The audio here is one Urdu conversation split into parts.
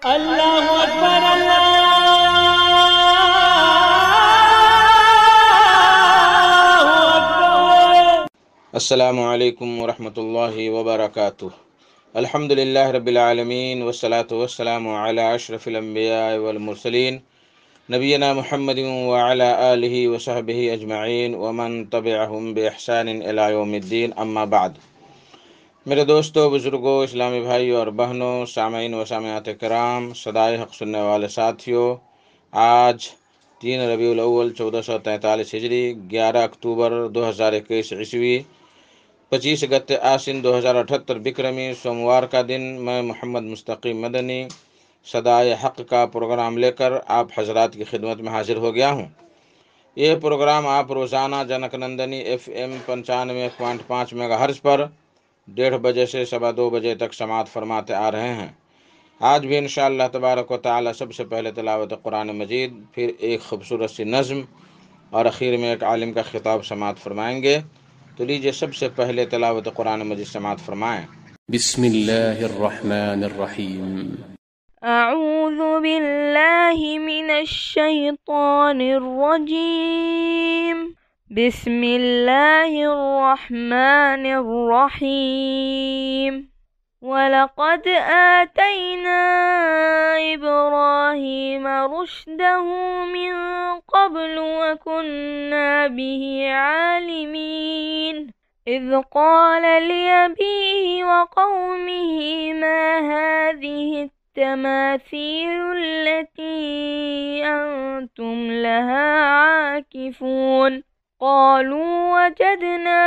اللہ اکبر اللہ اکبر۔ السلام علیکم ورحمۃ اللہ وبرکاتہ۔ الحمد للہ رب العالمین والصلاة والسلام علی اشرف الانبیاء والمرسلین نبینا محمد وعلی آلہ وصحبہ اجمعین ومن تبعہم بإحسان الی یوم الدین، اما بعد۔ میرے دوستوں، بزرگوں، اسلامی بھائیوں اور بہنوں، سامعین و سامعات کرام، صدائے حق سننے والے ساتھیوں، آج 3 ربیع الاول 1443 ہجری، 11 اکتوبر 2021 عیسوی، 25 گت آسن 2078 بکرمی، سوموار کا دن، میں محمد مستقیم مدنی صدائے حق کا پروگرام لے کر آپ حضرات کی خدمت میں حاضر ہو گیا ہوں۔ یہ پروگرام آپ روزانہ junk Nandini FM 95.5 mega hertz پر 1:30 بجے سے 2:15 بجے تک سماعت فرماتے آ رہے ہیں۔ آج بھی انشاءاللہ تبارک و تعالی سب سے پہلے تلاوت قرآن مجید، پھر ایک خوبصورت سی نظم اور اخیر میں ایک عالم کا خطاب سماعت فرمائیں گے۔ تو لیجیے سب سے پہلے تلاوت قرآن مجید سماعت فرمائیں۔ بسم اللہ الرحمن الرحیم۔ اعوذ باللہ من الشیطان الرجیم، بسم اللہ الرحمن الرحیم۔ وَلَقَدْ آتَيْنَا إِبْرَاهِيمَ رُشْدَهُ مِنْ قَبْلُ وَكُنَّا بِهِ عَالِمِينَ إِذْ قَالَ لِأَبِيهِ وَقَوْمِهِ مَا هَذِهِ التَّمَاثِيلُ الَّتِي أَنْتُمْ لَهَا عَاكِفُونَ قَالُوا وَجَدْنَا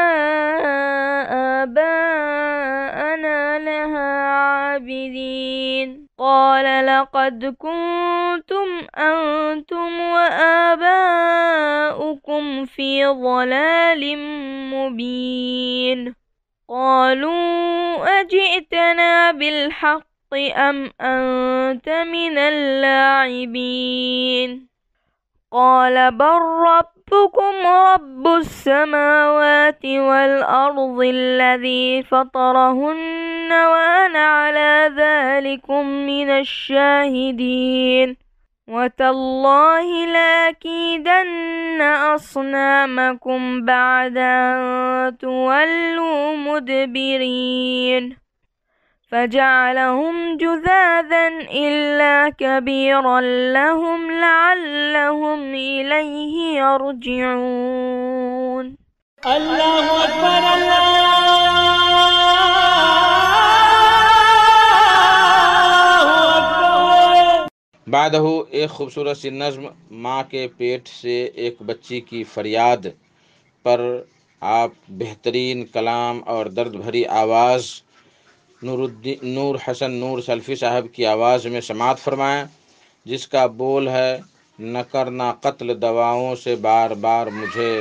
آبَاءَنَا لَهَا عَابِدِينَ قَالَ لَقَدْ كُنْتُمْ أَنْتُمْ وَآبَاؤُكُمْ فِي ضَلَالٍ مُبِينٍ قَالُوا أَجِئْتَنَا بِالْحَقِّ أَمْ أَنْتَ مِنَ اللاعبين قال بل ربكم رب السماوات والأرض الذي فطرهن وأنا على ذلكم من الشاهدين وتالله لأكيدن أصنامكم بعد أن تولوا مدبرين فجعلهم جذاذا إلا كبيرا لهم لعلهم إليه يرجعون۔ اللہ اکبر اللہ اکبر۔ بعدہ ایک خوبصورت سی نظم ماں کے پیٹ سے ایک بچی کی فریاد پر آپ بہترین کلام اور درد بھری آواز نور حسن نور سلفی صاحب کی آواز میں سماعت فرمائیں، جس کا بول ہے: نہ کرنا قتل دواؤں سے بار بار مجھے،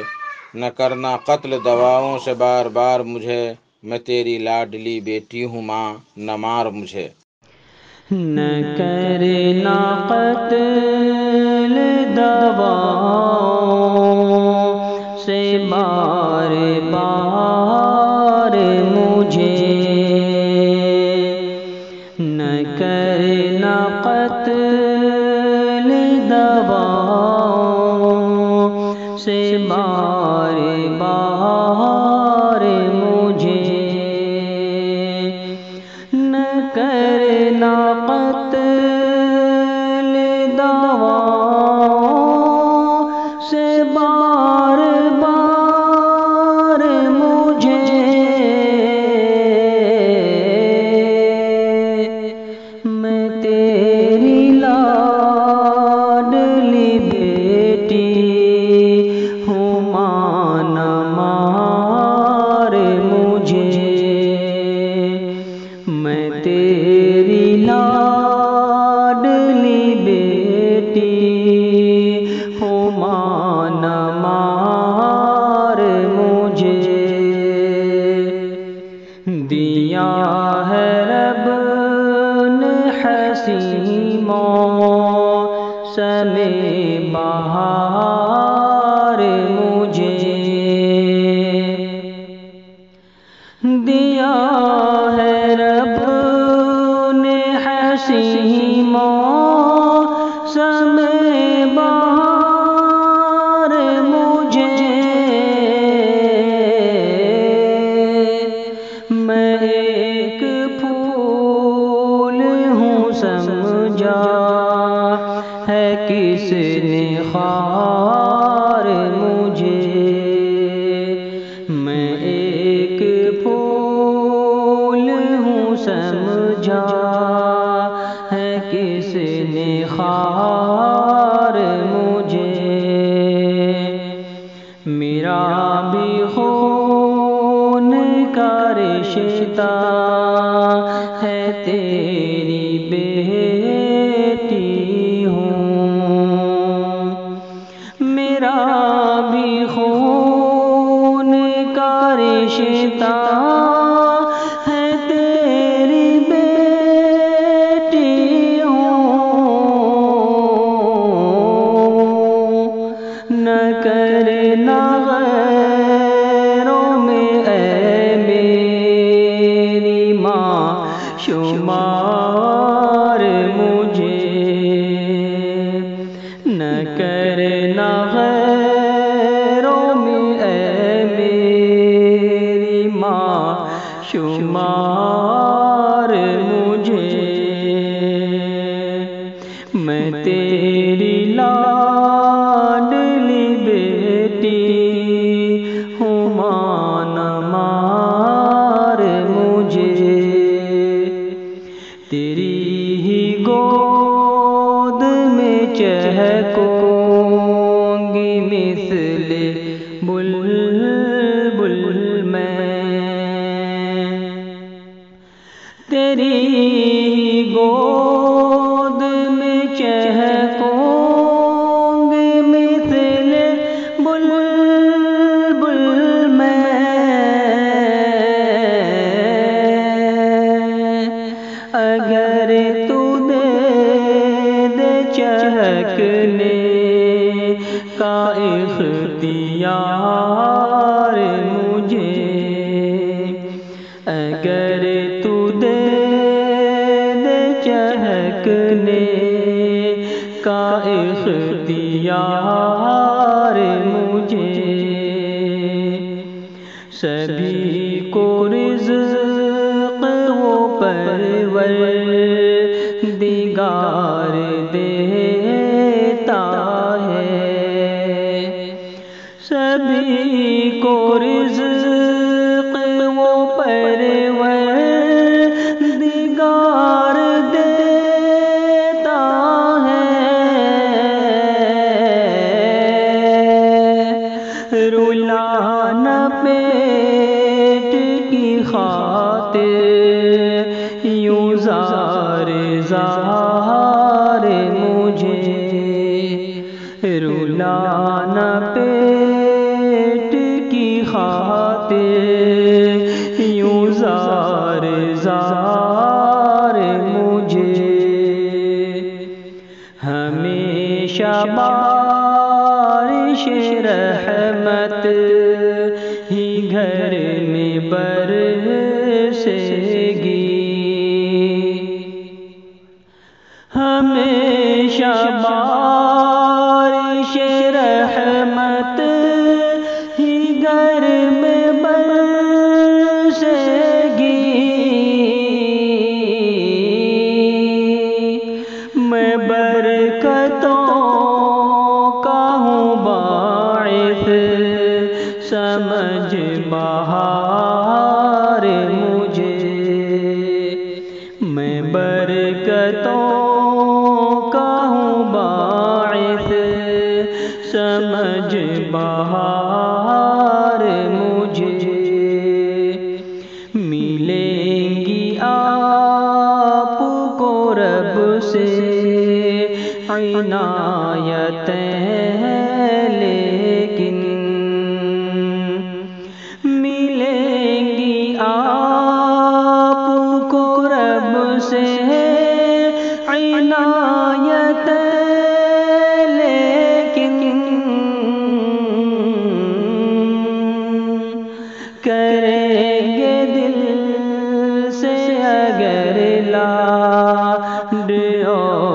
نہ کرنا قتل دواؤں سے بار بار مجھے، میں تیری لاڈلی بیٹی ہوں ماں، نہ مار مجھے۔ نہ کرنا قتل دواؤں سے بار بار مجھے، نہ کرنا قتل دواؤں سے بار بار مجھے، نہ کرنا قتل دواؤں سے بار بار مجھے، میں تیری لاڈلی بیٹی ہوں ماں، نہ مار مجھے، میں تیری لاڈلی بیٹی ہوں ماں، نہ مار مجھے۔ دیا ہے رب نے حسین موسم بہار مجھے، دیا ہے رب نے حسین موسم بہار مجھے، میں ایک پھول ہوں سمجھا ہے کس نے خار مجھے، میں ایک پھول ہوں سمجھا ہے کس نے خار مجھے، میرا بھی خون کا رشتہ ہے تیری بیٹی ہوں، میرا بھی خون کا رشتہ ہے تیری بیٹی ہوں، نہ کرنا غیروں میں اے میری ماں شمار مجھے، نہ کرنا غیروں میں اے میری ماں شمار مجھے، میں تیری لاڈلی بیٹی ہوں، ماں نہ مار مجھے، تیری ہی گود میں چہکوں گی مثل بلبل میں، تیری ہی گود میں چہکوں گی مثل بلبل میں، اگر تو دے دے چہکنے کا اختیار مجھے، اگر تو دے دے چہکنے کا اختیار مجھے، سبھی کو رزق وہ پروردگار دیتا ہے، سبھی کو رزق وہ پروردگار دیتا ہے، رلانا پیٹ کی خاطر یوں زار زار مجھے، رلانا پیٹ کی خاطر یوں زار زار مجھے، ہمیشہ بارش رحمت ہی گھر میں برسے گی، ہمیشہ بارش رحمت ہی گھر میں برسے گی، میں برکتوں کا ہوں باعث سمجھ بہار مجھے، میں برکتوں کا ہوں باعث سمجھ بہار مجھے، ملیں گی آپ کو رب سے عنایتیں، لیکن ملیں گی آپ کو رب سے عنایتیں، لیکن کریں گے دل سے اگر لاڈ اور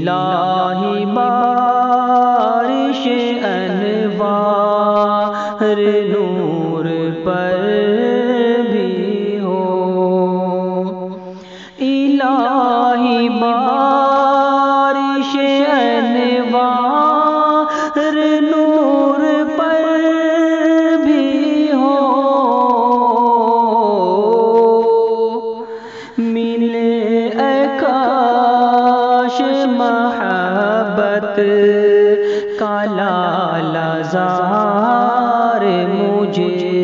الہی بارش انوار نور پر بھی ہو، الہی بارش انوار نور پر بھی ہو، ملے کاش محبت کا لالا زار مجھے،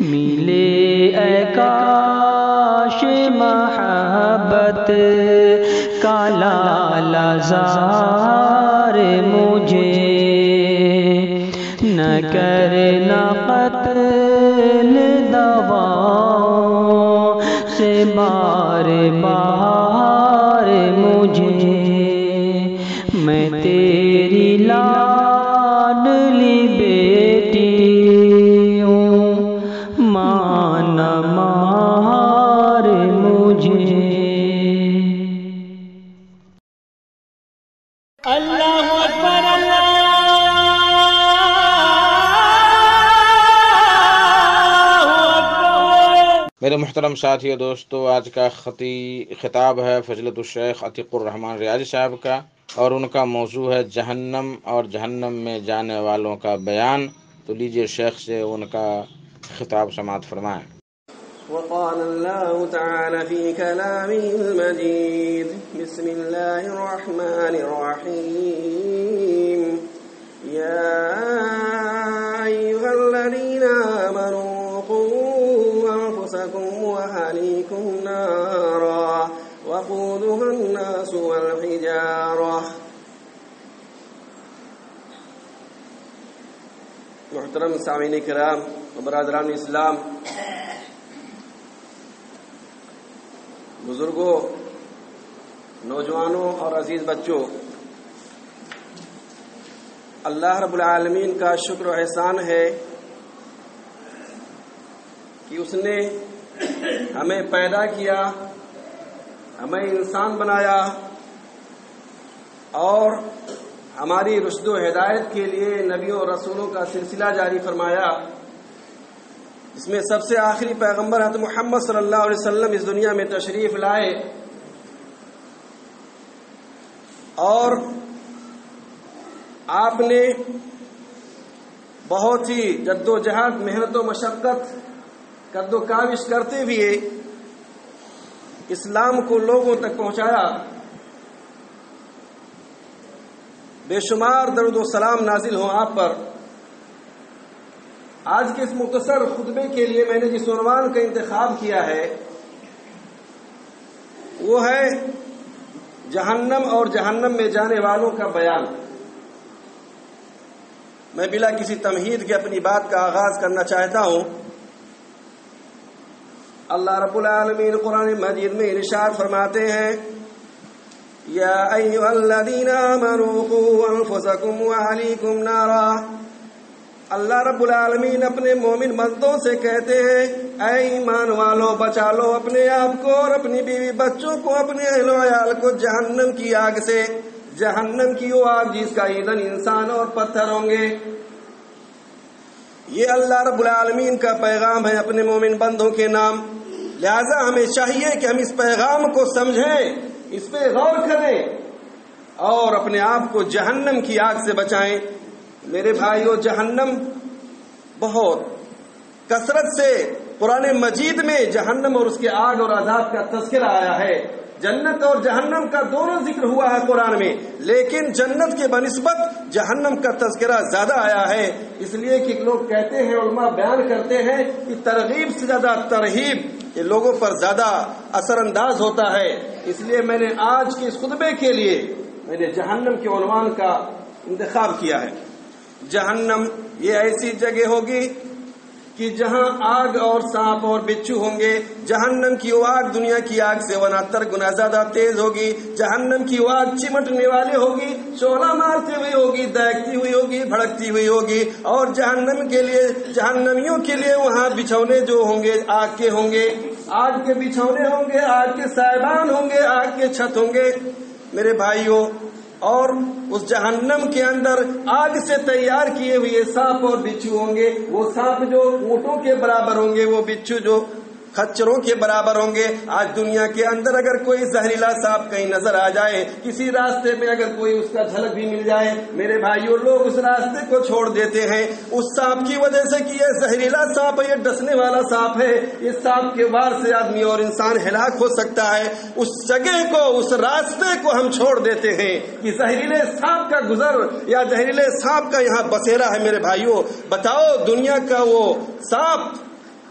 ملے کاش محبت کا لالا زار مجھے، نہ کرنا قتل دواؤں سے بار بار مجھے، میں تیری لاڈلی بیٹی ہوں، ماں نہ مار مجھے۔ اللہ اکبر اللہ اکبر۔ میرے محترم ساتھیو دوستو، آج کا خطاب ہے فضیلت الشیخ عتیق الرحمن ریاضی صاحب کا، اور ان کا موضوع ہے جہنم اور جہنم میں جانے والوں کا بیان۔ تو لیجئے شیخ سے ان کا خطاب سماعت فرمائیں۔ وقال الله تعالى في كلامه المجيد بسم الله الرحمن الرحيم يا أيها الذين آمنوا قوا أنفسكم وأهليكم نارا وقودها الناس والحجارة۔ محترم سامعین کرام و برادران اسلام، بزرگوں، نوجوانوں اور عزیز بچوں، اللہ رب العالمین کا شکر و احسان ہے کہ اس نے ہمیں پیدا کیا، ہمیں انسان بنایا اور ہماری رشد و ہدایت کے لیے نبیوں اور رسولوں کا سلسلہ جاری فرمایا، جس میں سب سے آخری پیغمبر حضرت محمد صلی اللہ علیہ وسلم اس دنیا میں تشریف لائے، اور آپ نے بہت ہی جد و جہد، محنت و مشقت، قد و کاوش کرتے ہوئے اسلام کو لوگوں تک پہنچایا۔ بے شمار درود و سلام نازل ہوں آپ پر۔ آج کے اس مختصر خطبے کے لیے میں نے جس عنوان کا انتخاب کیا ہے وہ ہے جہنم اور جہنم میں جانے والوں کا بیان۔ میں بلا کسی تمہید کے اپنی بات کا آغاز کرنا چاہتا ہوں۔ اللہ رب العالمین قرآن مجید میں ارشاد فرماتے ہیں یا ایھا الذین آمنوا قوا انفسکم واہلیکم نارا۔ اللہ رب العالمین اپنے مومن بندوں سے کہتے ہیں اے ایمان والو، بچا لو اپنے آپ کو اور اپنی بیوی بچوں کو، اپنے اہل و عیال کو جہنم کی آگ سے، جہنم کی وہ آگ جس کا ایندھن انسان اور پتھر ہوں گے۔ یہ اللہ رب العالمین کا پیغام ہے اپنے مومن بندوں کے نام، لہذا ہمیں چاہیے کہ ہم اس پیغام کو سمجھیں، اس پہ غور کریں اور اپنے آپ کو جہنم کی آگ سے بچائیں۔ میرے بھائیو، جہنم بہت کثرت سے قرآن مجید میں جہنم اور اس کے آگ اور عذاب کا تذکرہ آیا ہے۔ جنت اور جہنم کا دونوں ذکر ہوا ہے قرآن میں، لیکن جنت کے بنسبت جہنم کا تذکرہ زیادہ آیا ہے، اس لیے کہ لوگ کہتے ہیں، علماء بیان کرتے ہیں کہ ترغیب سے زیادہ ترہیب یہ لوگوں پر زیادہ اثر انداز ہوتا ہے۔ اس لیے میں نے آج کے اس خطبے کے لیے میں نے جہنم کے عنوان کا انتخاب کیا ہے۔ جہنم یہ ایسی جگہ ہوگی کہ جہاں آگ اور سانپ اور بچھو ہوں گے۔ جہنم کی وہ آگ دنیا کی آگ سے 69 گنا زیادہ تیز ہوگی۔ جہنم کی وہ آگ چمٹنے والی ہوگی، شعلہ مارتی ہوئی ہوگی، دہکتی ہوئی ہوگی، بھڑکتی ہوئی ہوگی، اور جہنم کے لیے، جہنمیوں کے لیے وہاں بچھونے جو ہوں گے آگ کے ہوں گے، آگ کے بچھونے ہوں گے، آگ کے سائبان ہوں گے، آگ کے چھت ہوں گے۔ میرے بھائیوں، اور اس جہنم کے اندر آگ سے تیار کیے ہوئے سانپ اور بچھو ہوں گے. وہ سانپ جو اونٹوں کے برابر ہوں گے، وہ بچھو جو خچروں کے برابر ہوں گے. آج دنیا کے اندر اگر کوئی زہریلا سانپ کہیں نظر آ جائے، کسی راستے میں اگر کوئی اس کا جھلک بھی مل جائے، میرے بھائیوں، لوگ اس راستے کو چھوڑ دیتے ہیں اس سانپ کی وجہ سے کہ یہ زہریلا سانپ ہے، یہ ڈسنے والا سانپ ہے، اس سانپ کے وار سے آدمی اور انسان ہلاک ہو سکتا ہے. اس جگہ کو، اس راستے کو ہم چھوڑ دیتے ہیں کہ زہریلے سانپ کا گزر یا زہریلے سانپ کا یہاں بسیرا ہے. میرے بھائیوں، بتاؤ دنیا کا وہ سانپ.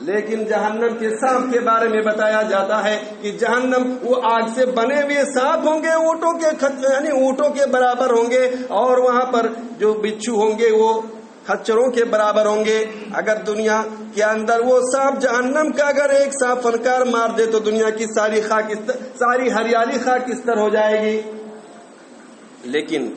لیکن جہنم کے سانپ کے بارے میں بتایا جاتا ہے کہ جہنم وہ آگ سے بنے ہوئے سانپ ہوں گے، اونٹوں کے یعنی اونٹوں کے برابر ہوں گے، اور وہاں پر جو بچھو ہوں گے وہ خچروں کے برابر ہوں گے. اگر دنیا کے اندر وہ سانپ جہنم کا اگر ایک سانپ فنکار مار دے تو دنیا کی ساری ہریالی خاکستر ہو جائے گی. لیکن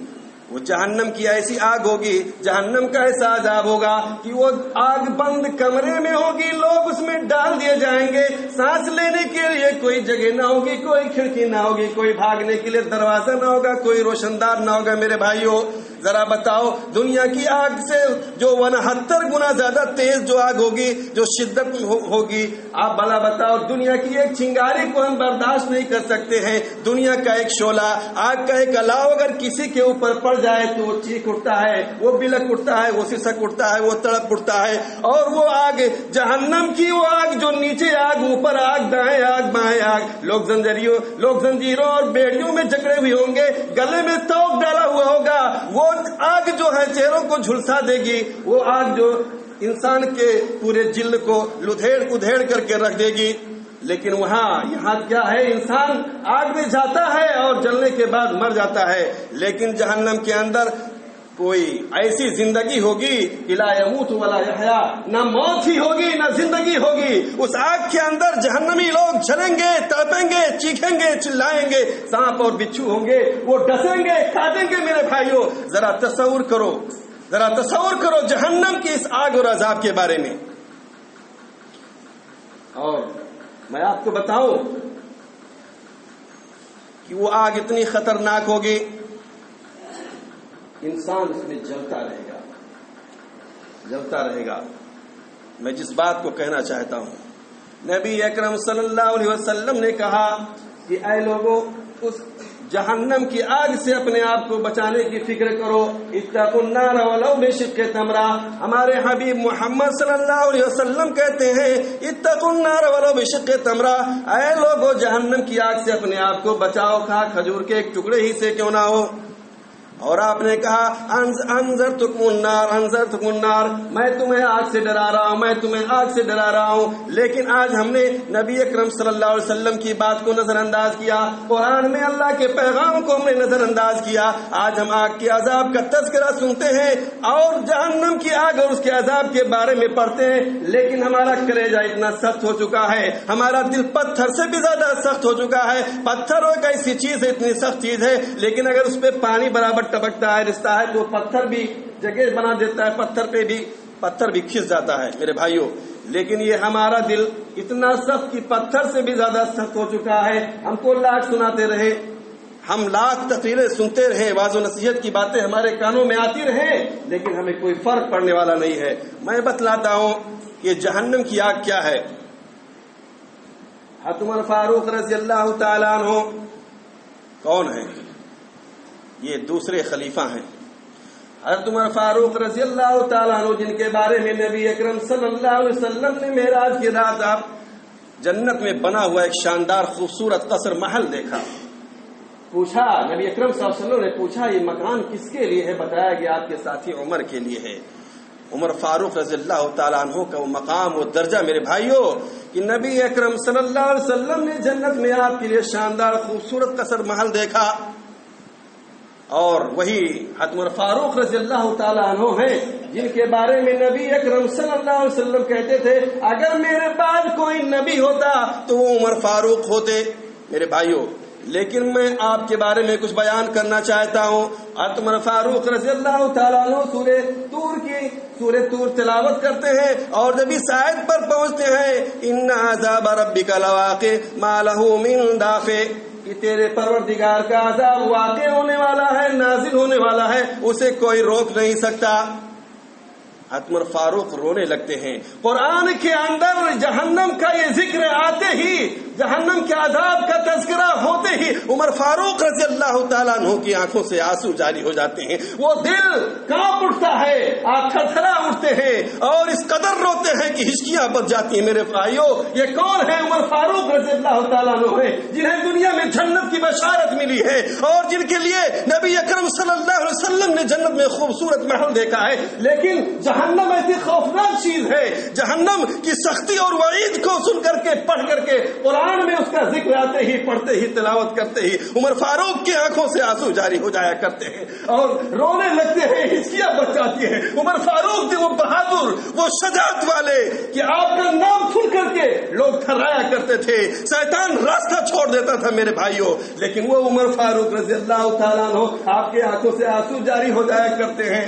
وہ جہنم کی ایسی آگ ہوگی، جہنم کا ایسا عذاب ہوگا کہ وہ آگ بند کمرے میں ہوگی، لوگ اس میں ڈال دیے جائیں گے. سانس لینے کے لیے کوئی جگہ نہ ہوگی، کوئی کھڑکی نہ ہوگی، کوئی بھاگنے کے لیے دروازہ نہ ہوگا، کوئی روشندار نہ ہوگا. میرے بھائیوں، ذرا بتاؤ دنیا کی آگ سے جو 69 گنا زیادہ تیز جو آگ ہوگی، جو شدت ہوگی، آپ بھلا بتاؤ دنیا کی ایک چنگاری کو ہم برداشت نہیں کر سکتے ہیں. دنیا کا ایک شعلہ، آگ کا ایک الاؤ اگر کسی کے اوپر پڑ جائے تو وہ چیخ اٹھتا ہے، وہ بلک اٹھتا ہے، وہ سسک اٹھتا ہے، وہ تڑپ اٹھتا ہے. اور وہ آگ جہنم کی، وہ آگ جو نیچے آگ، اوپر آگ، دائیں آگ، بائیں آگ، لوگ زنجیروں اور بیڑیوں میں جکڑے ہوئے ہوں گے، گلے میں توق ڈالا ہوا ہوگا. وہ آگ جو ہے چہروں کو جھلسا دے گی، وہ آگ جو انسان کے پورے جلد کو لدھیڑ ادھیڑ کر کے رکھ دے گی. لیکن یہاں کیا ہے، انسان آگ میں جاتا ہے اور جلنے کے بعد مر جاتا ہے. لیکن جہنم کے اندر کوئی ایسی زندگی ہوگی کہ لا یموت ولا یحیا، نہ موت ہی ہوگی نہ زندگی ہوگی. اس آگ کے اندر جہنمی لوگ جلیں گے، تڑپیں گے، چیخیں گے، چلائیں گے. سانپ اور بچھو ہوں گے، وہ ڈسیں گے، کاٹیں گے. میرے بھائیوں، ذرا تصور کرو جہنم کی اس آگ اور عذاب کے بارے میں. اور میں آپ کو بتاؤں کہ وہ آگ اتنی خطرناک ہوگی، انسان اس میں جلتا رہے گا. میں جس بات کو کہنا چاہتا ہوں، نبی اکرم صلی اللہ علیہ وسلم نے کہا کہ اے لوگوں، اس جہنم کی آگ سے اپنے آپ کو بچانے کی فکر کرو. اتقوا النار ولو بشق تمرہ. ہمارے حبیب محمد صلی اللہ علیہ وسلم کہتے ہیں اتقوا النار ولو بشق تمرہ، اے لوگوں جہنم کی آگ سے اپنے آپ کو بچاؤ، کھجور کے ایک ٹکڑے ہی سے کیوں نہ ہو. اور آپ نے کہا انذرتکم النار، میں تمہیں آگ سے ڈرا رہا ہوں. لیکن آج ہم نے نبی اکرم صلی اللہ علیہ وسلم کی بات کو نظر انداز کیا، قرآن میں اللہ کے پیغام کو ہم نے نظر انداز کیا. آج ہم آگ کے عذاب کا تذکرہ سنتے ہیں اور جہنم کی آگ اور اس کے عذاب کے بارے میں پڑھتے ہیں، لیکن ہمارا کلیجہ اتنا سخت ہو چکا ہے، ہمارا دل پتھر سے بھی زیادہ سخت ہو چکا ہے. پتھر ایک ایسی چیز ہے، اتنی سخت چیز ہے، لیکن اگر اس پہ پانی برابر ٹپکتا ہے، رستا ہے، تو پتھر بھی جگہ بنا دیتا ہے، پتھر بھی کھس جاتا ہے. میرے بھائیوں، لیکن یہ ہمارا دل اتنا سخت کہ پتھر سے بھی زیادہ سخت ہو چکا ہے. ہم کو لاکھ سناتے رہے، ہم لاکھ تقریریں سنتے رہے، واعظ و نصیحت کی باتیں ہمارے کانوں میں آتی رہے، لیکن ہمیں کوئی فرق پڑنے والا نہیں ہے. میں بتلاتا ہوں کہ جہنم کی آگ کیا ہے. حضرت عمر فاروق رضی اللہ تعالیٰ عنہ کون ہیں؟ یہ دوسرے خلیفہ ہیں. حضرت عمر فاروق رضی اللہ تعالیٰ عنہ، جن کے بارے میں نبی اکرم صلی اللہ علیہ وسلم نے معراج کی رات آپ جنت میں بنا ہوا ایک شاندار خوبصورت قصر محل دیکھا. پوچھا، نبی اکرم صلی اللہ علیہ وسلم نے پوچھا یہ مکان کس کے لیے ہے؟ بتایا گیا آپ کے ساتھی عمر کے لیے ہے. عمر فاروق رضی اللہ تعالیٰ عنہ کا وہ مقام، وہ درجہ میرے بھائیوں، کہ نبی اکرم صلی اللہ علیہ وسلم نے جنت میں آپ کے لیے شاندار خوبصورت قصر محل دیکھا. اور وہی حضرت عمر فاروق رضی اللہ تعالیٰ عنہ ہیں جن کے بارے میں نبی اکرم صلی اللہ علیہ وسلم کہتے تھے اگر میرے بعد کوئی نبی ہوتا تو وہ عمر فاروق ہوتے. میرے بھائیوں، لیکن میں آپ کے بارے میں کچھ بیان کرنا چاہتا ہوں. حضرت عمر فاروق رضی اللہ تعالیٰ عنہ سورہ طور تلاوت کرتے ہیں، اور جب اس آیت پر پہنچتے ہیں ان عذاب ربک لواقع ما له من دافع، کہ تیرے پروردگار کا عذاب واقع ہونے والا ہے، نازل ہونے والا ہے، اسے کوئی روک نہیں سکتا۔ عمر فاروق رونے لگتے ہیں۔ قرآن کے اندر جہنم کا یہ ذکر آتے ہی، جہنم کے عذاب کا تذکرہ ہوتے ہی عمر فاروق رضی اللہ تعالیٰ عنہ کی آنکھوں سے آنسو جاری ہو جاتے ہیں۔ وہ دل کانپ اٹھتا ہے، آنکھ تھرتھرا اٹھتے ہیں اور اس قدر روتے ہیں کہ ہچکیاں بچ جاتی ہیں۔ میرے بھائیوں، یہ کون ہے؟ عمر فاروق رضی اللہ تعالیٰ عنہ ہے، جنہیں دنیا میں جنت کی بشارت ملی ہے اور جن کے لیے نبی اکرم صلی اللہ علیہ وسلم نے جنت میں خوبصورت محل دیکھا ہے۔ لیکن جہنم ایسی خوفناک چیز ہے، جہنم کی سختی اور وعید کو سن کر کے، پڑھ کر کے، قرآن میں اس کا ذکر آتے ہی، پڑھتے ہی، تلاوت کرتے ہی عمر فاروق کی آنکھوں سے آنسو جاری ہو جایا کرتے ہیں اور رونے لگتے ہیں، ہچکیاں بچ جاتی ہیں۔ عمر فاروق تھے وہ بہادر، وہ شجاعت والے کہ آپ کا نام سن کر کے لوگ تھرایا کرتے تھے، شیطان راستہ چھوڑ دیتا تھا میرے بھائیوں، لیکن وہ عمر فاروق رضی اللہ تعالیٰ عنہ آپ کے آنکھوں سے آنسو جاری ہو جایا کرتے ہیں،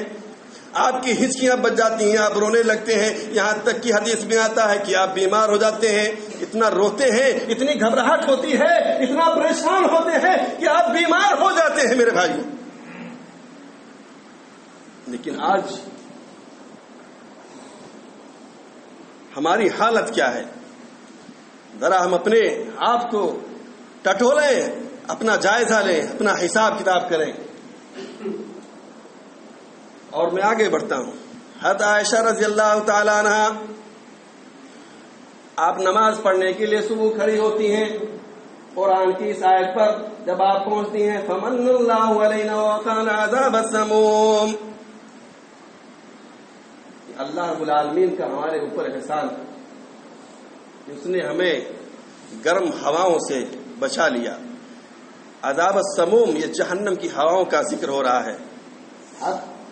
آپ کی ہچکیاں بچ جاتی ہیں، آپ رونے لگتے ہیں، یہاں تک کہ حدیث میں آتا ہے کہ آپ بیمار ہو جاتے ہیں، اتنا روتے ہیں، اتنی گھبراہٹ ہوتی ہے، اتنا پریشان ہوتے ہیں کہ آپ بیمار ہو جاتے ہیں میرے بھائیوں۔ لیکن آج ہماری حالت کیا ہے؟ ذرا ہم اپنے آپ کو ٹٹولیں، اپنا جائزہ لیں، اپنا حساب کتاب کریں۔ اور میں آگے بڑھتا ہوں۔ حضرت عائشہ رضی اللہ تعالی عنہ آپ نماز پڑھنے کے لیے صبح کھڑی ہوتی ہیں، قرآن کی اس آیت پر جب آپ پہنچتی ہیں فمن اللہ علینا وقانا عذاب السموم، اللہ رب العالمین کا ہمارے اوپر احسان، اس نے ہمیں گرم ہواؤں سے بچا لیا۔ عذاب السموم، یہ جہنم کی ہواؤں کا ذکر ہو رہا ہے۔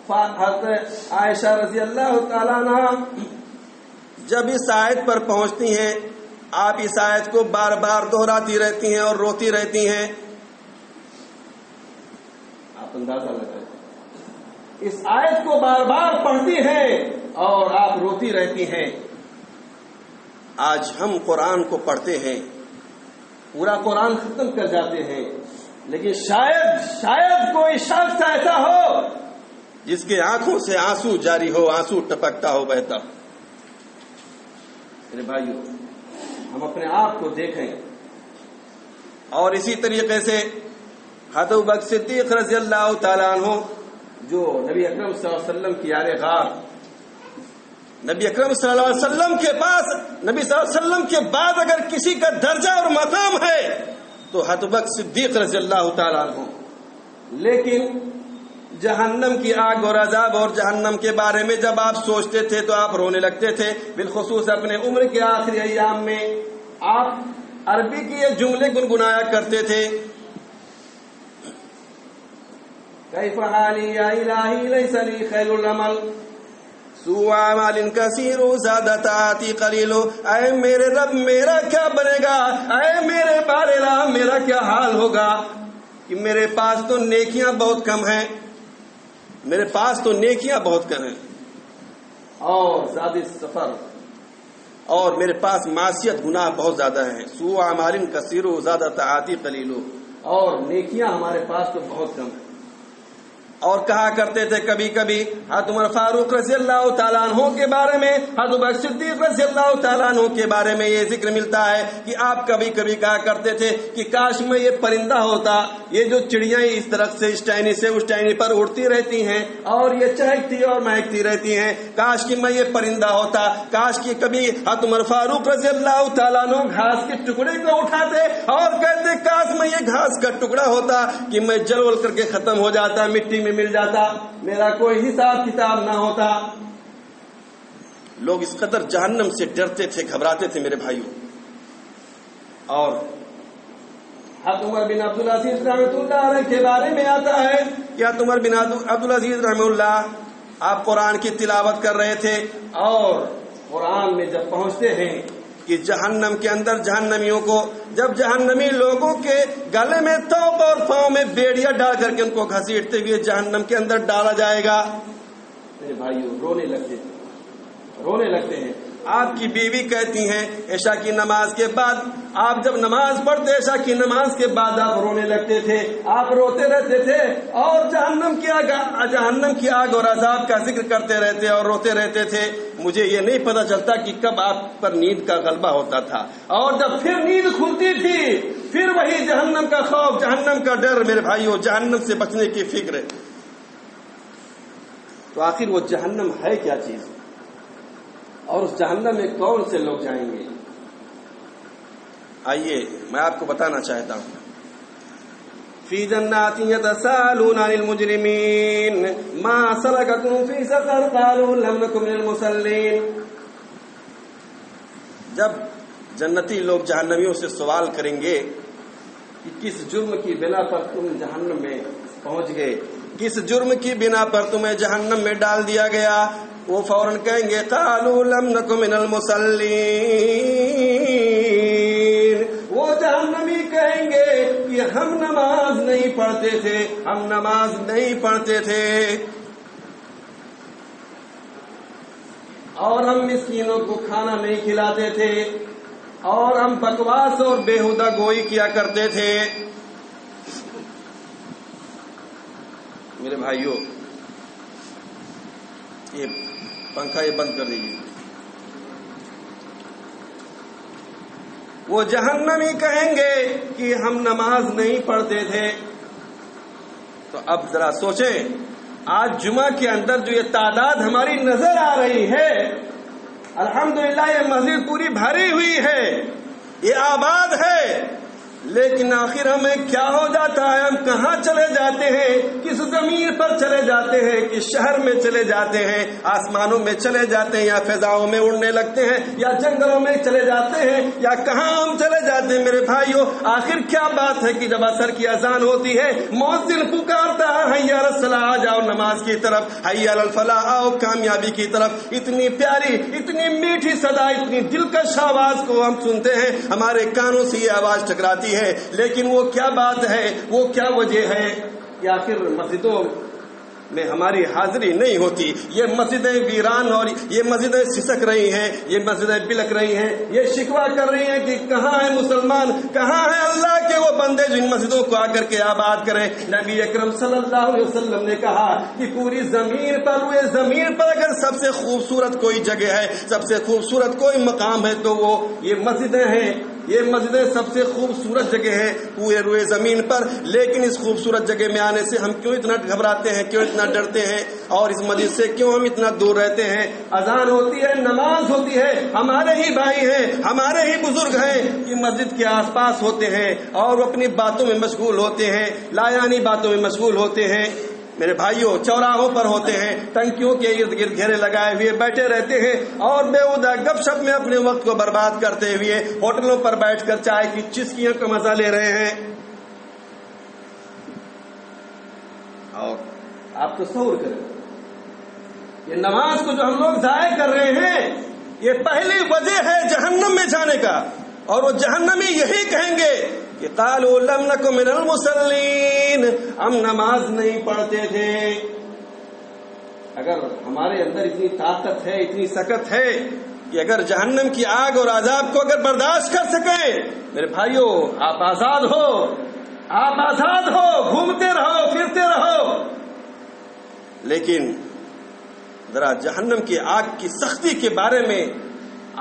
حضرت عائشہ رضی اللہ تعالیٰ عنہ جب اس آیت پر پہنچتی ہیں، آپ اس آیت کو بار بار دہراتی رہتی ہیں اور روتی رہتی ہیں۔ آپ اندازہ لگائیں، اس آیت کو بار بار پڑھتی ہیں اور آپ روتی رہتی ہیں۔ آج ہم قرآن کو پڑھتے ہیں، پورا قرآن ختم کر جاتے ہیں، لیکن شاید کوئی شخص ایسا ہو جس کے آنکھوں سے آنسو جاری ہو، آنسو ٹپکتا ہو، بہتا ہو۔ میرے بھائیوں، ہم اپنے آپ کو دیکھیں اور اسی طریقے سے حضرت ابوبکر صدیق رضی اللہ تعالیٰ عنہ جو نبی اکرم صلی اللہ علیہ وسلم کی یار غار، نبی اکرم صلی اللہ علیہ وسلم کے پاس، نبی صلی اللہ علیہ وسلم کے بعد اگر کسی کا درجہ اور مقام ہے تو حضرت ابوبکر صدیق رضی اللہ تعالیٰ عنہ۔ لیکن جہنم کی آگ اور عذاب اور جہنم کے بارے میں جب آپ سوچتے تھے تو آپ رونے لگتے تھے، بالخصوص اپنے عمر کے آخری ایام میں آپ عربی کے یہ جملے گنگنایا کرتے تھے، کیف حالی یا الہی لیس لی خیر العمل سوء اعمال کثیر زاد طاعتی قلیل، اے میرے رب میرا کیا بنے گا، اے میرے بارے میرا کیا حال ہوگا کہ میرے پاس تو نیکیاں بہت کم ہیں، میرے پاس تو نیکیاں بہت کم ہیں اور زیادہ سفر، اور میرے پاس معصیت گناہ بہت زیادہ ہیں، سوء اعمال کثیر زاد طاعتی قلیل، اور نیکیاں ہمارے پاس تو بہت کم ہیں۔ اور کہا کرتے تھے کبھی کبھی حضرت عمر فاروق رضی اللہ تعالیٰ عنہ کے بارے میں، حضرت ابوبکر صدیق رضی اللہ تعالیٰ عنہ کے بارے میں یہ ذکر ملتا ہے کہ آپ کبھی کبھی کہا کرتے تھے کہ کاش میں یہ پرندہ ہوتا، یہ جو چڑیاں اس درخت سے اس ٹہنی سے اس ٹہنی پر اڑتی رہتی ہیں اور یہ چہکتی اور مہکتی رہتی ہیں، کاش کہ میں یہ پرندہ ہوتا، کاش کہ کبھی حضرت عمر فاروق رضی اللہ تعالیٰ عنہ گھاس کے ٹکڑے کو اٹھاتے اور کہتے کاش میں یہ گھاس کا ٹکڑا ہوتا کہ میں جل ول کر کے ختم ہو جاتا، مٹی میں مل جاتا، میرا کوئی حساب کتاب نہ ہوتا۔ لوگ اس قدر جہنم سے ڈرتے تھے، گھبراتے تھے میرے بھائیوں۔ اور حضرت عمر بن عبدالعزیز رحمۃ اللہ علیہ کے بارے میں آتا ہے کہ حضرت عمر بن عبدالعزیز رحمہ اللہ آپ قرآن کی تلاوت کر رہے تھے اور قرآن میں جب پہنچتے ہیں کہ جہنم کے اندر جہنمیوں کو، جب جہنمی لوگوں کے گلے میں توق اور پاؤں میں بیڑیاں ڈال کر کے ان کو گھسیٹتے ہوئے جہنم کے اندر ڈالا جائے گا، میرے بھائیوں رونے لگتے ہیں۔ آپ کی بیوی کہتی ہیں عشاء کی نماز کے بعد آپ جب نماز پڑھتے عشاء کی نماز کے بعد آپ رونے لگتے تھے، آپ روتے رہتے تھے اور جہنم کی آگ اور عذاب کا ذکر کرتے رہتے اور روتے رہتے تھے. مجھے یہ نہیں پتہ چلتا کہ کب آپ پر نیند کا غلبہ ہوتا تھا، اور جب پھر نیند کھلتی تھی پھر وہی جہنم کا خوف، جہنم کا ڈر. میرے بھائیو، جہنم سے بچنے کی فکر. تو آخر وہ جہنم ہے کیا چیز، اور اس جہنم میں کون سے لوگ جائیں گے؟ آئیے میں آپ کو بتانا چاہتا ہوں. فی جنات یتساءلون عن المجرمین ما سلککم فی سقر قالوا لم نک من المصلین. جب جنتی لوگ جہنمیوں سے سوال کریں گے کہ کس جرم کی بنا پر تم جہنم میں پہنچ گئے، کس جرم کی بنا پر تمہیں جہنم میں ڈال دیا گیا، وہ فوراً کہیں گے قالوا لم نک من المصلین. وہ جہنمی کہیں گے کہ ہم نماز نہیں پڑھتے تھے، ہم نماز نہیں پڑھتے تھے، اور ہم مسکینوں کو کھانا نہیں کھلاتے تھے، اور ہم بکواس اور بیہودہ گوئی کیا کرتے تھے. میرے بھائیوں، یہ پنکھا یہ بند کر دیجیے. وہ جہنمی کہیں گے کہ ہم نماز نہیں پڑھتے تھے. تو اب ذرا سوچیں، آج جمعہ کے اندر جو یہ تعداد ہماری نظر آ رہی ہے، الحمدللہ یہ مسجد پوری بھری ہوئی ہے، یہ آباد ہے، لیکن آخر ہمیں کیا ہو جاتا ہے؟ ہم کہاں چلے جاتے ہیں؟ کس زمین پر چلے جاتے ہیں؟ کس شہر میں چلے جاتے ہیں؟ آسمانوں میں چلے جاتے ہیں، یا فضاؤں میں اڑنے لگتے ہیں، یا جنگلوں میں چلے جاتے ہیں، یا کہاں ہم چلے جاتے ہیں؟ میرے بھائیوں، آخر کیا بات ہے کہ جب عصر کی اذان ہوتی ہے مؤذن پکارتا ہے حی علی الصلاۃ، آ جاؤ نماز کی طرف، حی علی الفلاح، آؤ کامیابی کی طرف. اتنی پیاری، اتنی میٹھی صدا، اتنی دلکش آواز کو ہم سنتے ہیں، ہمارے کانوں سے یہ آواز ٹکراتی ہے. لیکن وہ کیا بات ہے، وہ کیا وجہ ہے کہ آخر مسجدوں میں ہماری حاضری نہیں ہوتی؟ یہ مسجدیں ویران اور یہ مسجدیں سسک رہی ہیں، یہ مسجدیں بلک رہی ہیں، یہ شکوہ کر رہی ہیں کہ کہاں ہے مسلمان، کہاں ہے اللہ کے وہ بندے جو ان مسجدوں کو آ کر کے آباد کریں. نبی اکرم صلی اللہ علیہ وسلم نے کہا کہ پوری زمین پر، وہ زمین پر اگر سب سے خوبصورت کوئی جگہ ہے، سب سے خوبصورت کوئی مقام ہے تو وہ یہ مسجدیں ہیں. یہ مسجدیں سب سے خوبصورت جگہ ہے پورے روئے زمین پر. لیکن اس خوبصورت جگہ میں آنے سے ہم کیوں اتنا گھبراتے ہیں، کیوں اتنا ڈرتے ہیں، اور اس مسجد سے کیوں ہم اتنا دور رہتے ہیں؟ اذان ہوتی ہے، نماز ہوتی ہے، ہمارے ہی بھائی ہیں، ہمارے ہی بزرگ ہیں کہ مسجد کے آس پاس ہوتے ہیں اور وہ اپنی باتوں میں مشغول ہوتے ہیں، لایانی باتوں میں مشغول ہوتے ہیں. میرے بھائیوں، چوراہوں پر ہوتے ہیں، ٹنکیوں کے ارد گرد گھیرے لگائے ہوئے بیٹھے رہتے ہیں اور بےہودہ گپ شپ میں اپنے وقت کو برباد کرتے ہوئے ہوٹلوں پر بیٹھ کر چائے کی چسکیوں کا مزہ لے رہے ہیں. اور آپ تصور کریں، یہ نماز کو جو ہم لوگ ضائع کر رہے ہیں، یہ پہلی وجہ ہے جہنم میں جانے کا. اور وہ جہنمی یہی کہیں گے کہ قالوا لم نک من المصلین، ہم نماز نہیں پڑھتے تھے. اگر ہمارے اندر اتنی طاقت ہے، اتنی سکت ہے کہ اگر جہنم کی آگ اور عذاب کو اگر برداشت کر سکیں، میرے بھائیوں آپ آزاد ہو، آپ آزاد ہو، گھومتے رہو، پھرتے رہو. لیکن ذرا جہنم کی آگ کی سختی کے بارے میں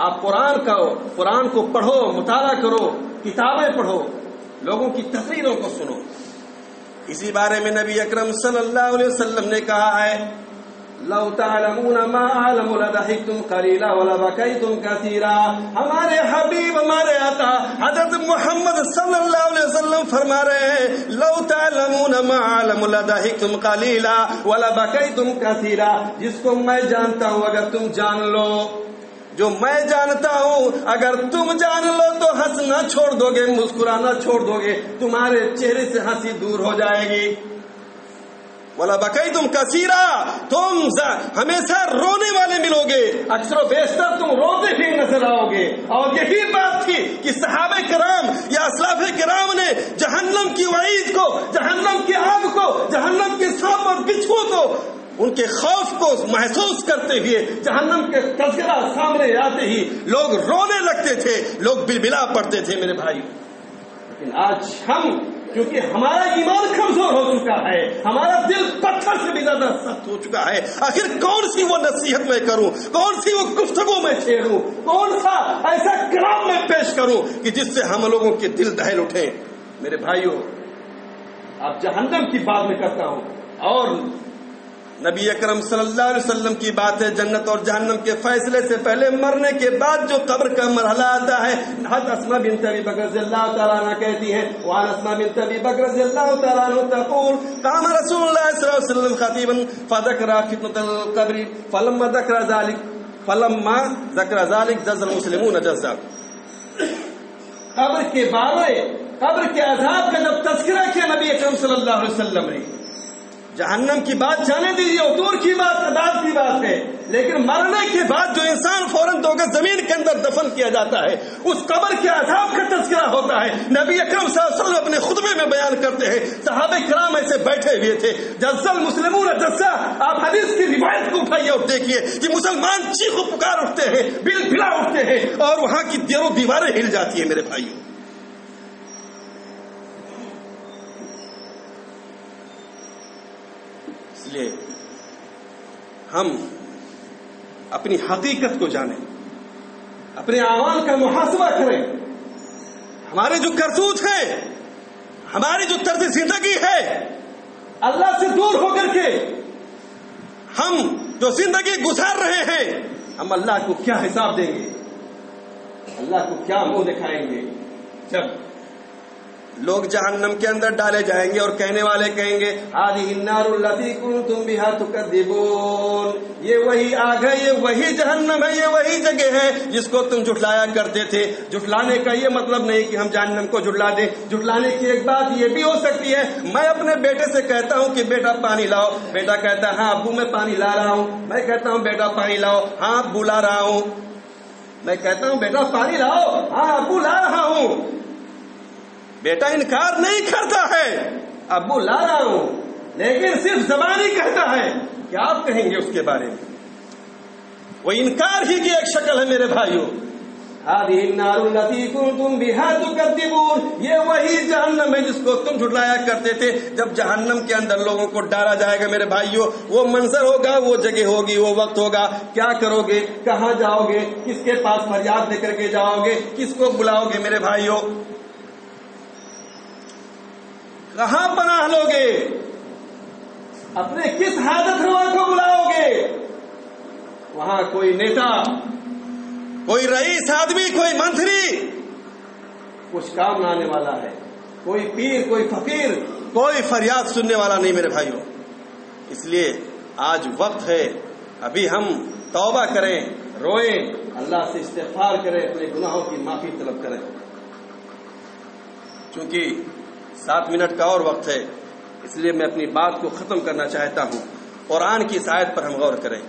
آپ قرآن کو پڑھو، مطالعہ کرو، کتابیں پڑھو، لوگوں کی تقریروں کو سنو. اسی بارے میں نبی اکرم صلی اللہ علیہ وسلم نے کہا ہے لو تعلمون ما اعلم لضحكتم قليلا ولبكيتم كثيرا. ہمارے حبیب، ہمارے آقا حضرت محمد صلی اللہ علیہ وسلم فرما رہے ہیں لو تعلمون ما اعلم لضحكتم قليلا ولبكيتم كثيرا. جس کو میں جانتا ہوں اگر تم جان لو، جو میں جانتا ہوں اگر تم جان لو تو ہنسنا چھوڑ دو گے، مسکرانا چھوڑ دو گے، تمہارے چہرے سے ہنسی دور ہو جائے گی. وَلَبَكَيْتُمْ كَثِيرًا، تم ہمیشہ رونے والے ملو گے، اکثر و بیشتر تم روتے ہی نظر آؤ گے. اور یہی بات تھی کہ صحابہ کرام یا اسلاف کرام نے جہنم کی وعید کو، جہنم کی آگ کو، جہنم کے سانپ اور بچھو کو ان کے خوف کو محسوس کرتے ہوئے جہنم کے تذکرہ سامنے آتے ہی لوگ رونے لگتے تھے، لوگ بلبلا پڑتے تھے میرے بھائی. لیکن آج ہم، کیونکہ ہمارا ایمان کمزور ہو چکا ہے، ہمارا دل پتھر سے بھی زیادہ سخت ہو چکا ہے، آخر کون سی وہ نصیحت میں کروں، کون سی وہ گفتگو میں چھیڑوں، کون سا ایسا کلام میں پیش کروں کہ جس سے ہم لوگوں کے دل دہل اٹھیں. میرے بھائیوں، اب جہنم کی بات میں کرتا ہوں، اور نبی اکرم صلی اللہ علیہ وسلم کی بات ہے. جنت اور جہنم کے فیصلے سے پہلے مرنے کے بعد جو قبر کا مرحلہ آتا ہے، حضرت اسماء بنت ابی بکر رضی اللہ تعالیٰ عنہ کہتی ہیں، وعن اسماء بنت ابی بکر رضی اللہ تعالیٰ عنہ تقول قام رسول اللہ صلی اللہ علیہ وسلم خطیبا فذکر فتنة القبر فلما ذکر ذلك جز المسلمون جزا. قبر کے بارے، قبر کے عذاب کا جب تذکرہ کیا نبی اکرم صلی اللہ علیہ وسلم نے، جہنم کی بات جانے دیجیے، اور دور کی بات عذاب کی بات ہے، لیکن مرنے کے بعد جو انسان فوراً دو گز زمین کے اندر دفن کیا جاتا ہے، اس قبر کے عذاب کا تذکرہ ہوتا ہے. نبی اکرم صلی اللہ علیہ وسلم اپنے خطبے میں بیان کرتے ہیں، صحابہ کرام ایسے بیٹھے ہوئے تھے. جزل مسلمون جزا، آپ حدیث کی روایت کو اٹھائیے اور دیکھیے کہ مسلمان چیخ و پکار اٹھتے ہیں، بل بلا اٹھتے ہیں، اور وہاں کی دیواریں ہل جاتی ہیں. میرے بھائیوں، اس لیے ہم اپنی حقیقت کو جانیں، اپنے اعمال کا محاسبہ کریں. ہمارے جو کرتوت ہے، ہماری جو طرز زندگی ہے، اللہ سے دور ہو کر کے ہم جو زندگی گزار رہے ہیں، ہم اللہ کو کیا حساب دیں گے، اللہ کو کیا منہ دکھائیں گے جب لوگ جہنم کے اندر ڈالے جائیں گے اور کہنے والے کہیں گے هذه النار التي كنتم بها تكذبون، یہ وہی آگ ہے، یہ وہی جہنم ہے، یہ وہی جگہ ہے جس کو تم جھٹلایا کرتے تھے. جھٹلانے کا یہ مطلب نہیں کہ ہم جہنم کو جھٹلا دیں. جھٹلانے کی ایک بات یہ بھی ہو سکتی ہے، میں اپنے بیٹے سے کہتا ہوں کہ بیٹا پانی لاؤ، بیٹا کہتا ہے ہاں ابو میں پانی لا رہا ہوں. میں کہتا ہوں بیٹا پانی لاؤ، ہاں ابو لا رہا ہوں. میں کہتا ہوں بیٹا پانی لاؤ، ہاں ابو لا رہا ہوں. بیٹا انکار نہیں کرتا ہے، ابو لا رہا ہوں، لیکن صرف زبانی کہتا ہے. کیا آپ کہیں گے اس کے بارے میں؟ وہ انکار ہی کی ایک شکل ہے میرے بھائیوں. هذه النار التي كنتم بها تكذبون، یہ وہی جہنم ہے جس کو تم جھٹلایا کرتے تھے. جب جہنم کے اندر لوگوں کو ڈالا جائے گا میرے بھائیوں، وہ منظر ہوگا، وہ جگہ ہوگی، وہ وقت ہوگا. کیا کرو گے؟ کہاں جاؤ گے؟ کس کے پاس فریاد دے کر کے جاؤ گے؟ کس کو بلاؤ گے میرے بھائیوں؟ کہاں پناہ لو گے؟ اپنے کس حاجت روا کو بلاؤ گے؟ وہاں کوئی نیتا، کوئی رئیس آدمی، کوئی منتری کچھ کام نہ آنے والا ہے. کوئی پیر، کوئی فقیر، کوئی فریاد سننے والا نہیں میرے بھائیوں. اس لیے آج وقت ہے، ابھی ہم توبہ کریں، روئیں، اللہ سے استغفار کریں، اپنے گناہوں کی معافی طلب کریں. چونکہ 7 منٹ کا اور وقت ہے، اس لیے میں اپنی بات کو ختم کرنا چاہتا ہوں. قرآن کی اس آیت پر ہم غور کریں.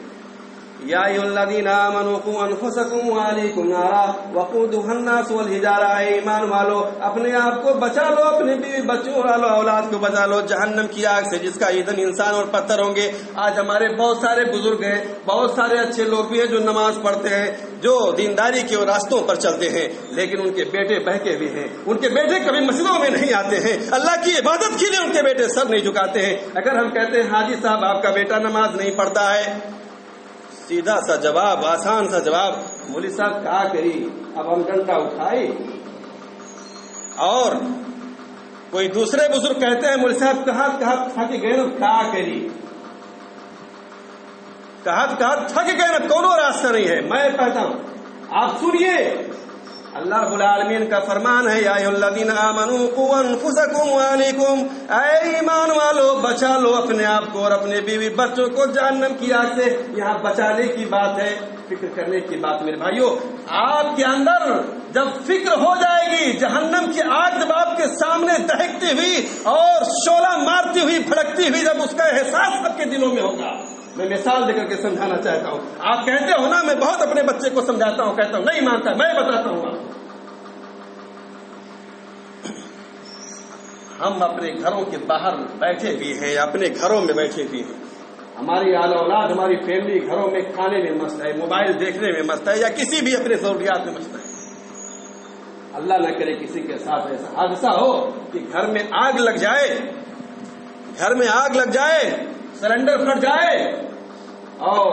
یا ایھا الذین آمنوا قوا انفسکم وعلیکم نارا وقودها الناس والحجارہ، اے ایمان والو اپنے آپ کو بچا لو، اپنے بیوی بچوں اور اولاد کو بچا لو جہنم کی آگ سے جس کا ایندھن انسان اور پتھر ہوں گے. آج ہمارے بہت سارے بزرگ ہیں، بہت سارے اچھے لوگ بھی ہیں جو نماز پڑھتے ہیں، جو دینداری کے راستوں پر چلتے ہیں، لیکن ان کے بیٹے بہکے بھی ہیں. ان کے بیٹے کبھی مسجدوں میں نہیں آتے ہیں، اللہ کی عبادت کے لیے ان کے بیٹے سر نہیں جھکاتے ہیں. اگر ہم کہتے ہیں حاجی صاحب آپ کا بیٹا نماز نہیں پڑھتا ہے، سیدھا سا جواب، آسان سا جواب، مولوی صاحب کیا کری، اب ہم ڈنڈا اٹھائی. اور کوئی دوسرے بزرگ کہتے ہیں مولوی صاحب کہاں تھک گئے نا، کیا کری، کہاں تھک گئے نا، کونوں راستہ نہیں ہے. میں کہتا ہوں آپ سنیے، اللہ رب العالمین کا فرمان ہے، یا ایھا الذین آمنوا قوا انفسکم وعلیکم، اے ایمان والو بچا لو اپنے آپ کو اور اپنے بیوی بچوں کو جہنم کی آگ سے. یہاں بچانے کی بات ہے، فکر کرنے کی بات. میرے بھائیوں، آپ کے اندر جب فکر ہو جائے گی، جہنم کی آگ جب آپ کے سامنے دہکتی ہوئی اور شعلہ مارتی ہوئی، بھڑکتی ہوئی، جب اس کا احساس آپ کے دلوں میں ہوگا. میں مثال دے کر کے سمجھانا چاہتا ہوں. آپ کہتے ہو نا میں بہت اپنے بچے کو سمجھاتا ہوں، کہتا ہوں نہیں مانتا، میں بتاتا ہوں. ہم اپنے گھروں کے باہر بیٹھے بھی ہیں، اپنے گھروں میں بیٹھے بھی ہیں، ہماری اعلی اولاد، ہماری فیملی گھروں میں کھانے میں مست ہے، موبائل دیکھنے میں مست ہے، یا کسی بھی اپنے ضروریات میں مست ہے. اللہ نہ کرے کسی کے ساتھ ایسا حادثہ ہو کہ گھر میں آگ لگ جائے، گھر میں آگ لگ جائے، سلنڈر پھٹ جائے اور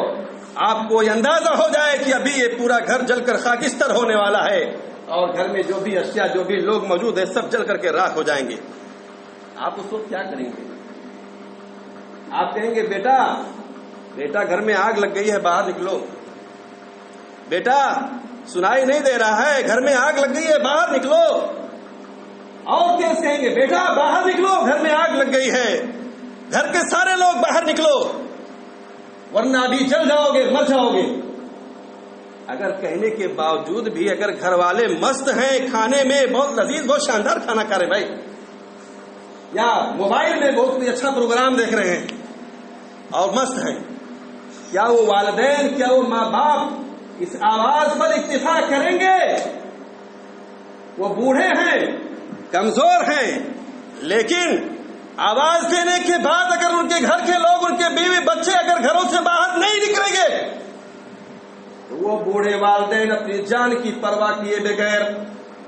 آپ کو یہ اندازہ ہو جائے کہ ابھی یہ پورا گھر جل کر خاکستر ہونے والا ہے اور گھر میں جو بھی اشیاء، جو بھی لوگ موجود ہیں، سب جل کر کے راکھ ہو جائیں گے. آپ اس وقت کیا کریں گے؟ آپ کہیں گے بیٹا گھر میں آگ لگ گئی ہے، باہر نکلو. بیٹا سنائی نہیں دے رہا ہے، گھر میں آگ لگ گئی ہے، باہر نکلو. اور تیز کہیں گے بیٹا باہر نکلو، گھر میں آگ لگ گئی ہے، گھر کے سارے لوگ باہر نکلو ورنہ ابھی جل جاؤ گے، مر جاؤ گے. اگر کہنے کے باوجود بھی اگر گھر والے مست ہیں، کھانے میں بہت لذیذ، بہت شاندار کھانا کھا رہے بھائی، یا موبائل میں بہت کوئی اچھا پروگرام دیکھ رہے ہیں اور مست ہیں، کیا وہ والدین، کیا وہ ماں باپ اس آواز پر اکتفا کریں گے؟ وہ بوڑھے ہیں، کمزور ہیں، لیکن آواز دینے کے بعد اگر ان کے گھر کے لوگ، ان کے بیوی بچے اگر گھروں سے باہر نہیں نکلیں گے تو وہ بوڑھے والدین اپنی جان کی پرواہ کیے بغیر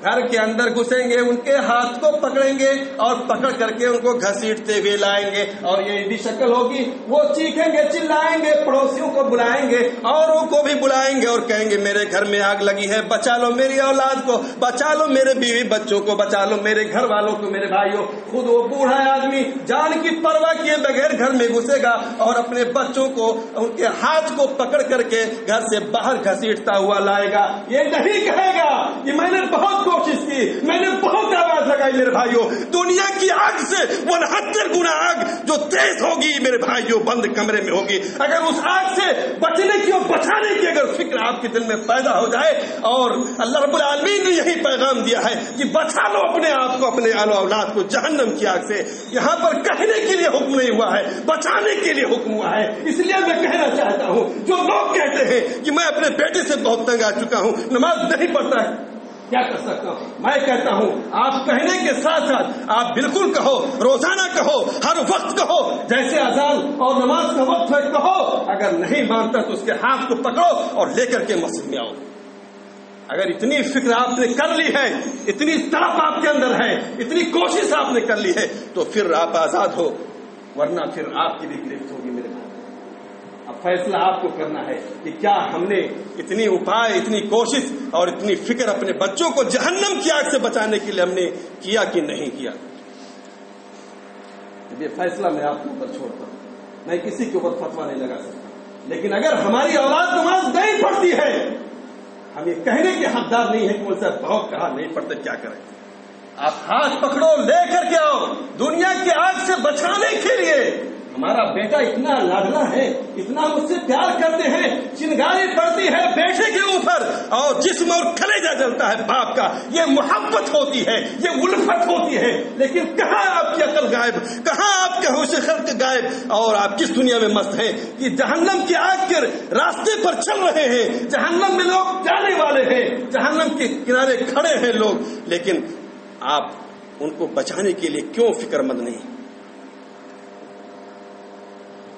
گھر کے اندر گھسیں گے، ان کے ہاتھ کو پکڑیں گے اور پکڑ کر کے ان کو گھسیٹتے ہوئے لائیں گے. اور یہ بھی شکل ہوگی، وہ چیخیں گے، چلائیں گے، پڑوسیوں کو بلائیں گے، اوروں کو بھی بلائیں گے اور کہیں گے میرے گھر میں آگ لگی ہے، بچا لو میری اولاد کو، بچا لو میرے بیوی بچوں کو، بچا لو میرے گھر والوں کو، میرے بھائیوں. خود وہ بوڑھا آدمی جان کی پرواہ کیے بغیر گھر میں گھسے گا اور اپنے بچوں کو ان کے ہاتھ کو پکڑ کر کے گھر سے باہر گھسیٹتا ہوا لائے گا. یہ نہیں کہے گا کہ میں نے بہت کوشش کی، میں نے بہت آواز لگائی. میرے بھائیوں، دنیا کی آگ سے 71 گنا آگ جو تیز ہوگی میرے بھائیوں بند کمرے میں ہوگی. اگر اس آگ سے بچنے کی اور بچانے کی اگر فکر آپ کے دل میں پیدا ہو جائے، اور اللہ رب العالمین نے یہی پیغام دیا ہے کہ بچا لو اپنے آپ کو، اپنے اہل و اولاد کو جہنم کی آگ سے. یہاں پر کہنے کے لیے حکم نہیں ہوا ہے، بچانے کے لیے حکم ہوا ہے. اس لیے میں کہنا چاہتا ہوں، جو لوگ کہتے ہیں کہ میں اپنے بیٹے سے بہت تنگ آ چکا ہوں، نماز نہیں پڑھتا ہے، کیا کر سکتا ہوں؟ میں کہتا ہوں آپ کہنے کے ساتھ ساتھ آپ بالکل کہو، روزانہ کہو، ہر وقت کہو، جیسے اذان اور نماز کا وقت ہے کہو. اگر نہیں مانتا تو اس کے ہاتھ کو پکڑو اور لے کر کے مسجد میں آؤ. اگر اتنی فکر آپ نے کر لی ہے، اتنی طرف آپ کے اندر ہے، اتنی کوشش آپ نے کر لی ہے تو پھر آپ آزاد ہو، ورنہ پھر آپ کی بھی گرفت ہوگی میرے بھائی. اب فیصلہ آپ کو کرنا ہے کہ کیا ہم نے اتنی اپائے، اتنی کوشش اور اتنی فکر اپنے بچوں کو جہنم کی آگ سے بچانے کے لیے ہم نے کیا کہ نہیں کیا. یہ فیصلہ میں آپ کے اوپر چھوڑتا ہوں، میں کسی کے اوپر فتویٰ نہیں لگا سکتا. لیکن اگر ہماری اولاد نماز نہیں پڑھتی ہے، ہم یہ کہنے کے حقدار نہیں ہے کہ وہ صاحب بہت کہا نہیں پڑھتے، کیا کریں؟ آپ ہاتھ پکڑو، لے کر کے آؤ دنیا کی آگ سے بچانے کے لیے. ہمارا بیٹا اتنا لاڈلا ہے، اتنا مجھ سے پیار کرتے ہیں، چنگاری پڑتی ہے بیٹے کے اوپر اور جسم اور کلیجہ جلتا ہے باپ کا. یہ محبت ہوتی ہے، یہ الفت ہوتی ہے. لیکن کہاں آپ کی عقل غائب، کہاں آپ کے ہوش خلق غائب، اور آپ کس دنیا میں مست ہیں کہ جہنم کی آگ کے راستے پر چل رہے ہیں، جہنم میں لوگ جانے والے ہیں، جہنم کے کنارے کھڑے ہیں لوگ، لیکن آپ ان کو بچانے کے لیے کیوں فکر مند نہیں؟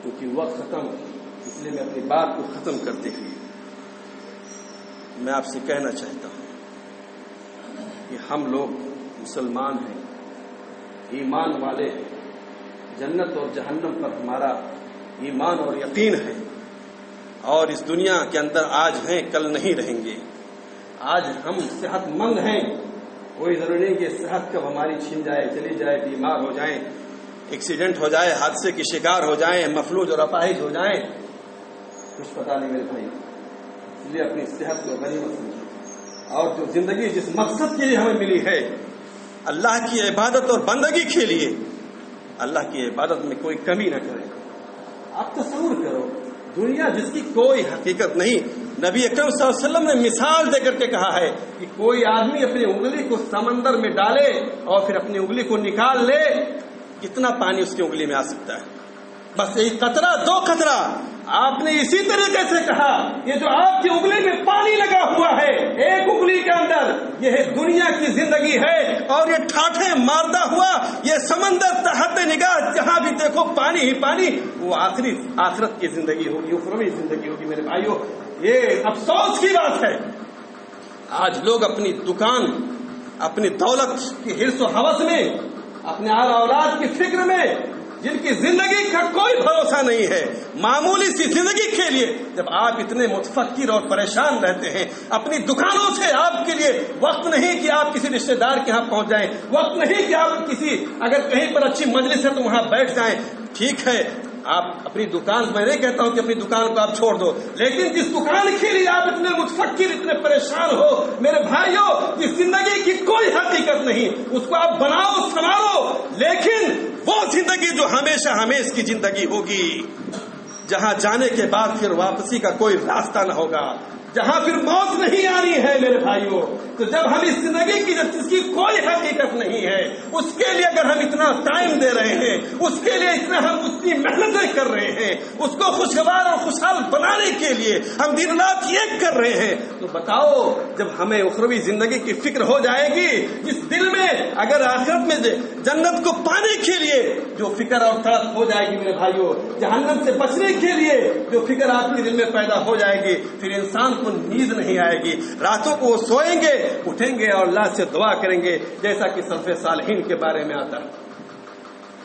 کیونکہ وقت ختم، اس لیے میں اپنی بات کو ختم کرتے ہوئے میں آپ سے کہنا چاہتا ہوں کہ ہم لوگ مسلمان ہیں، ایمان والے ہیں، جنت اور جہنم پر ہمارا ایمان اور یقین ہے، اور اس دنیا کے اندر آج ہیں کل نہیں رہیں گے. آج ہم صحت مند ہیں، کوئی ضروری نہیں کہ صحت کب ہماری چھن جائے، چلی جائے، بیمار ہو جائیں، ایکسیڈنٹ ہو جائے، حادثے کی شکار ہو جائیں، مفلوج اور اپاہج ہو جائیں، کچھ پتا نہیں میرے بھائی. اس لیے اپنی صحت کو غنیمت سمجھیں، اور جو زندگی جس مقصد کے لیے ہمیں ملی ہے، اللہ کی عبادت اور بندگی کے لیے، اللہ کی عبادت میں کوئی کمی نہ کرے. آپ تصور کرو، دنیا جس کی کوئی حقیقت نہیں، نبی اکرم صلی اللہ علیہ وسلم نے مثال دے کر کے کہا ہے کہ کوئی آدمی اپنی انگلی کو سمندر میں ڈالے اور پھر اپنی انگلی کو نکال لے، کتنا پانی اس کی انگلی میں آ سکتا ہے؟ بس ایک قطرہ، دو قطرہ. آپ نے اسی طریقے سے کہا یہ جو آپ کی انگلی میں پانی لگا ہوا ہے، ایک انگلی کے اندر، یہ دنیا کی زندگی ہے، اور یہ ٹھاٹھے مارتا ہوا یہ سمندر تحت نگاہ جہاں بھی دیکھو پانی ہی پانی، وہ آخرت کی زندگی ہوگی، اخروی زندگی ہوگی۔ میرے بھائیوں، یہ افسوس کی بات ہے، آج لوگ اپنی دکان، اپنی دولت کی حرص و ہوس میں، اپنے آل اولاد کی فکر میں، جن کی زندگی کا کوئی بھروسہ نہیں ہے، معمولی سی زندگی کے لیے جب آپ اتنے متفکر اور پریشان رہتے ہیں، اپنی دکانوں سے آپ کے لیے وقت نہیں کہ آپ کسی رشتہ دار کے ہاں پہنچ جائیں، وقت نہیں کہ آپ کسی اگر کہیں پر اچھی مجلس ہے تو وہاں بیٹھ جائیں، ٹھیک ہے آپ اپنی دکان، میں نہیں کہتا ہوں کہ اپنی دکان کو آپ چھوڑ دو، لیکن جس دکان کے لیے آپ اتنے متفکر، اتنے پریشان ہو، میرے بھائیوں، جس زندگی کی کوئی حقیقت نہیں، اس کو آپ بناؤ، سنوارو، لیکن وہ زندگی جو ہمیشہ ہمیش کی زندگی ہوگی، جہاں جانے کے بعد پھر واپسی کا کوئی راستہ نہ ہوگا، جہاں پھر موت نہیں آنی ہے میرے بھائیوں۔ تو جب ہم اس زندگی کی جس کی کوئی حقیقت نہیں ہے، اس کے لیے اگر ہم اتنا ٹائم دے رہے ہیں، اس کے لیے ہم اتنی محنتیں کر رہے ہیں، اس کو خوشگوار اور خوشحال بنانے کے لیے ہم دن رات ایک کر رہے ہیں، تو بتاؤ جب ہمیں اخروی زندگی کی فکر ہو جائے گی، جس دل میں اگر آخرت میں جنت کو پانے کے لیے جو فکر اور تڑپ ہو جائے گی میرے بھائیوں، جہنم سے بچنے کے لیے جو فکر آپ کے دل میں پیدا ہو جائے گی، پھر انسان کو نیند نہیں آئے گی، راتوں کو وہ سوئیں گے، اٹھیں گے اور اللہ سے دعا کریں گے، جیسا کہ سلف صالحین کے بارے میں آتا ہے،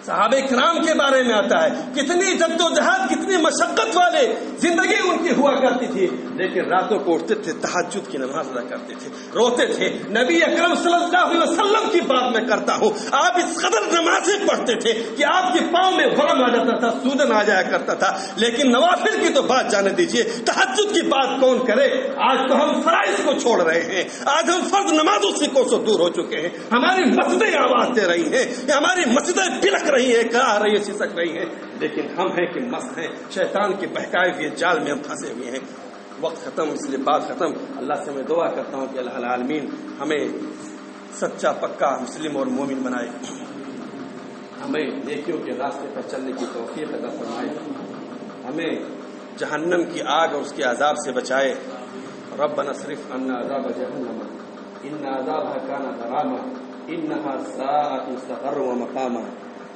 صحابہ کرام کے بارے میں آتا ہے، کتنی جد و جہاد، کتنی مشقت والے زندگی ان کی ہوا کرتی تھی، لیکن راتوں کو اٹھتے تھے، تہجد کی نماز ادا کرتے تھے، روتے تھے۔ نبی اکرم صلی اللہ علیہ وسلم کی بات میں کرتا ہوں، آپ اس قدر نمازیں پڑھتے تھے کہ آپ کے پاؤں میں ورم آ جاتا تھا، سودن آ جایا کرتا تھا، لیکن نوافل کی تو بات جانے دیجیے، تہجد کی بات کون کرے؟ آج تو ہم فرائض کو چھوڑ رہے ہیں، آج ہم فرض نمازوں سے کوسوں دور ہو چکے ہیں، ہماری مسجدیں آواز دے رہی ہیں، ہماری مسجدیں بلک رہی ہیں، کہا رہی ہے، سسک رہی ہیں، لیکن ہم ہیں کہ مست ہیں، شیطان کے بہکائے ہوئے جال میں ہم پھنسے ہوئے ہیں۔ وقت ختم، اس لیے بات ختم۔ اللہ سے میں دعا کرتا ہوں کہ اللہ العالمین ہمیں سچا پکا مسلم اور مومن بنائے، ہمیں نیکیوں کے راستے پر چلنے کی توفیق عطا فرمائے، ہمیں جہنم کی آگ اور اس کے عذاب سے بچائے۔ ربنا اصرف عنا عذاب جہنم ان عذابها كان غراما انها ساءت مستقرا ومقاما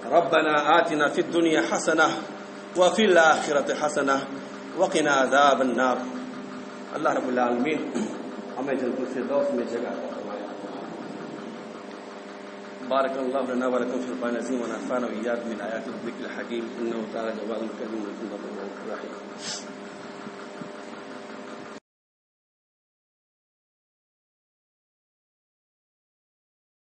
ربنا آتنا في الدنيا حسنة وفي الآخرة حسنة وقنا عذاب النار۔ اللہ رب العالمین ہمیں جنت الفردوس میں جگہ عطا فرمائے۔ بارک اللہ لنا ولکم فی القرآن العظیم ونفعنا وإياکم من آیات الذکر الحکیم انہ تعالی جواد کریم رحیم۔